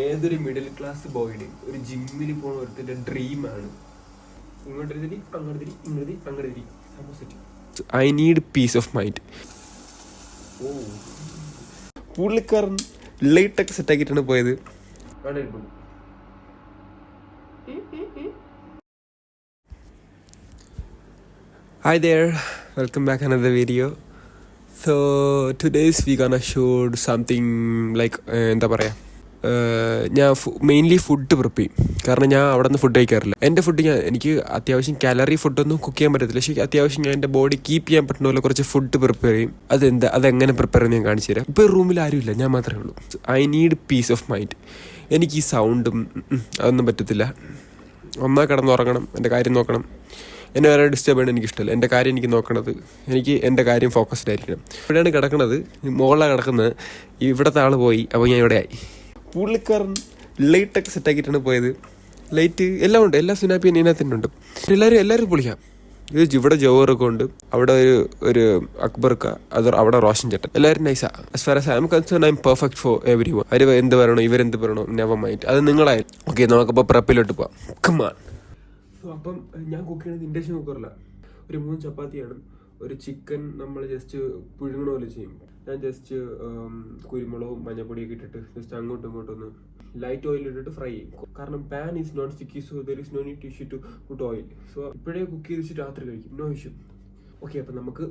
ഏതൊരു middle class ബോയുടെ ഒരു ജിമ്മിൽ പോണ ഒരുത്തിന്റെ ഡ്രീമാണ്. ഇങ്ങോട്ട് തിരി, അങ്ങോട്ട് തിരി, ഇങ്ങോട്ട് തിരി, അങ്ങോട്ട് തിരി. I need peace of mind. Oh, പുള്ളിക്കാരൻ ലൈറ്റൊക്കെ സെറ്റാക്കിയിട്ടാണ് പോയത്. Hi there, welcome back another video. So today's we gonna shoot something like എന്താ പറയുക, ഞാൻ മെയിൻലി ഫുഡ് പ്രിപ്പയർ ചെയ്യും. കാരണം ഞാൻ അവിടെ നിന്ന് ഫുഡ് കഴിക്കാറില്ല. എൻ്റെ ഫുഡ് എനിക്ക് അത്യാവശ്യം കാലറി ഫുഡൊന്നും കുക്ക് ചെയ്യാൻ പറ്റത്തില്ല. പക്ഷേ അത്യാവശ്യം ഞാൻ എൻ്റെ ബോഡി കീപ്പ് ചെയ്യാൻ പറ്റുന്ന പോലെ കുറച്ച് ഫുഡ് പ്രിപ്പയർ ചെയ്യും. അതെങ്ങനെ പ്രിപ്പയർ ചെയ്യുന്നത് ഞാൻ കാണിച്ചു തരാം. ഇപ്പോൾ റൂമിൽ ആരുമില്ല, ഞാൻ മാത്രമേ ഉള്ളൂ. I need peace of mind. എനിക്ക് ഈ സൗണ്ടും അതൊന്നും പറ്റത്തില്ല. ഒന്നാ കിടന്നുറങ്ങണം, എൻ്റെ കാര്യം നോക്കണം. എന്നെ വേറെ ഡിസ്റ്റർബ് ചെയ്യണം എനിക്കിഷ്ടമല്ല. എൻ്റെ കാര്യം എനിക്ക് നോക്കണത്, എനിക്ക് എൻ്റെ കാര്യം ഫോക്കസ്ഡ് ആയിരിക്കണം. ഇവിടെയാണ് കിടക്കണത്, മുകളിലാണ് കിടക്കുന്നത്. ഇവിടുത്തെ ആൾ പോയി, അപ്പോൾ ഞാൻ ഇവിടെ ആയി. പുള്ളിക്കാരൻ ലൈറ്റൊക്കെ സെറ്റാക്കിയിട്ടാണ് പോയത്. ലൈറ്റ് എല്ലാം ഉണ്ട്, എല്ലാ സുനാപ്പിയും ഇതിനകത്തന്നെ ഉണ്ട്. എല്ലാവരും പൊളിക്കാം. ഇവിടെ ജോറൊക്കെ ഉണ്ട്, അവിടെ ഒരു അക്ബർക്ക, അത് അവിടെ റോഷൻ ചേട്ടൻ, എല്ലാവരും നൈസാ. As far as I am concern I am perfect for everyone. അവർ എന്ത് പറയണോ, ഇവരെന്ത് പറയണോ, നെവർ മൈൻഡ്, അത് നിങ്ങളായി. ഓക്കെ, നമുക്കപ്പോൾ പ്രപ്പിലോട്ട് പോവാം. കമാൺ. അപ്പം ഞാൻ കുക്ക് ചെയ്യണത് ഇൻഡക്ഷൻ കുക്കറില്ല. ഒരു 3 ചപ്പാത്തിയാണ്, ഒരു ചിക്കൻ നമ്മൾ ജസ്റ്റ് പുഴുങ്ങണ പോലെ ചെയ്യും. ഞാൻ ജസ്റ്റ് കുരുമുളകും മഞ്ഞപ്പൊടിയൊക്കെ ഇട്ടിട്ട് ജസ്റ്റ് അങ്ങോട്ടും ഇങ്ങോട്ടും ഒന്ന് ലൈറ്റ് ഓയിൽ ഇട്ടിട്ട് ഫ്രൈ ചെയ്യും. കാരണം pan is non sticky, so there is no need to issue to put oil. So ഇപ്പോഴേ കുക്ക് ചെയ്ത് വെച്ചിട്ട് രാത്രി കഴിക്കും, നോ ഇഷ്യൂ. ഓക്കെ, അപ്പം നമുക്ക്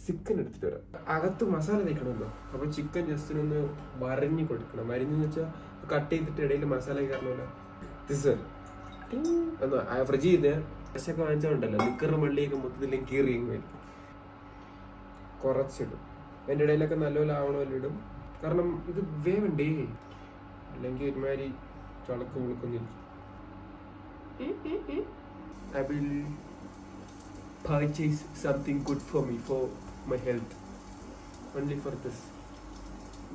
ചിക്കൻ എടുത്തിട്ട് വരാം. അകത്ത് മസാല തേക്കണമല്ലോ, അപ്പോൾ ചിക്കൻ ജസ്റ്റ് ഒന്ന് വരഞ്ഞ് കൊടുക്കണം. വരഞ്ഞെന്ന് വെച്ചാൽ കട്ട് ചെയ്തിട്ട് ഇടയിൽ മസാല കയറണമല്ലോ. ദിസ് ഫ്രിഡ്ജ് ചെയ്ത് ഫ്രഷൊക്കെ വാങ്ങിച്ചാലുണ്ടല്ലോ, നിക്കറും വെള്ളിയൊക്കെ മൊത്തത്തിൽ കീറിയും വരും. കുറച്ചിടും, അതിൻ്റെ ഇടയിലൊക്കെ നല്ലപോലെ ആവണമല്ലോ ഇടും. കാരണം ഇത് വേവണ്ടേ, അല്ലെങ്കിൽ ഒരുമാതിരി ചളക്ക് വിളിക്കുന്നില്ല. I will purchase something good for me, for my health, only for this,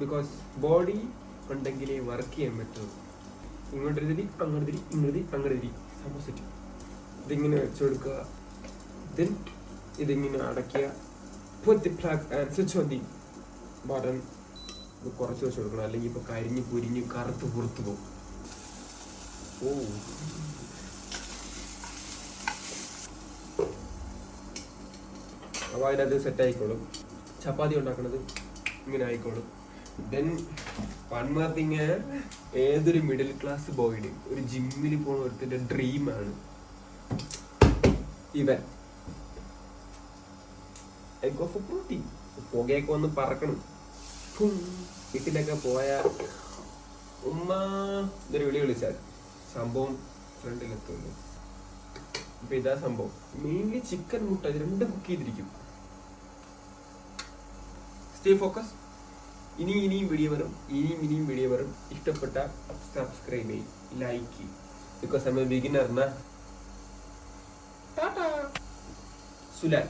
because body ഉണ്ടെങ്കിലേ വർക്ക് ചെയ്യാൻ പറ്റുള്ളൂ. ഇങ്ങോട്ട് തിരി, അങ്ങോട്ട് തിരി, ഇങ്ങോട്ട് തിരി, അങ്ങോട്ട് തിരി. ഓപ്പോസിറ്റ് ഇതിങ്ങനെ വെച്ചു കൊടുക്കുക. ദെൻ ഇതിങ്ങനെ അടയ്ക്കുക. put the plug and switch on the button. ഇത് കുറച്ച് വെച്ച് കൊടുക്കണം, അല്ലെങ്കിൽ ഇപ്പോൾ കരിഞ്ഞ് പൊരിഞ്ഞ് കറുത്ത് പുറത്ത് പോകും. ഓ, അപ്പോൾ അതിനകത്ത് സെറ്റ് ആയിക്കോളും. ചപ്പാത്തി ഉണ്ടാക്കണത് ഇങ്ങനെ ആയിക്കോളും. ദെൻ വൺ മോർ തിങ്, ഏതൊരു മിഡിൽ ക്ലാസ് ബോയുടെ ഒരു ജിമ്മിൽ പോണ ഒരുത്തിന്റെ ഡ്രീമാണ് ഇവൻ. Egg of protein. പുകയൊക്കെ വന്ന് പറക്കണം. വീട്ടിലൊക്കെ പോയ ഉമ്മ ഇതൊരു വിളി വിളിച്ചാൽ സംഭവം ഫ്രണ്ടിലെത്തുള്ളൂ. ഇപ്പൊ ഇതാ സംഭവം. മെയിൻലി ചിക്കൻ മുട്ട, ഇത് രണ്ടും കുക്ക് ചെയ്തിരിക്കും. Stay focus. ഇനിയും വീഡിയോ വരും, ഇനിയും വീഡിയോ വരും. ഇഷ്ടപ്പെട്ട സബ്സ്ക്രൈബ് ചെയ്യും, ലൈക്ക് ചെയ്യും. Because I am a beginner. സുലാൻ.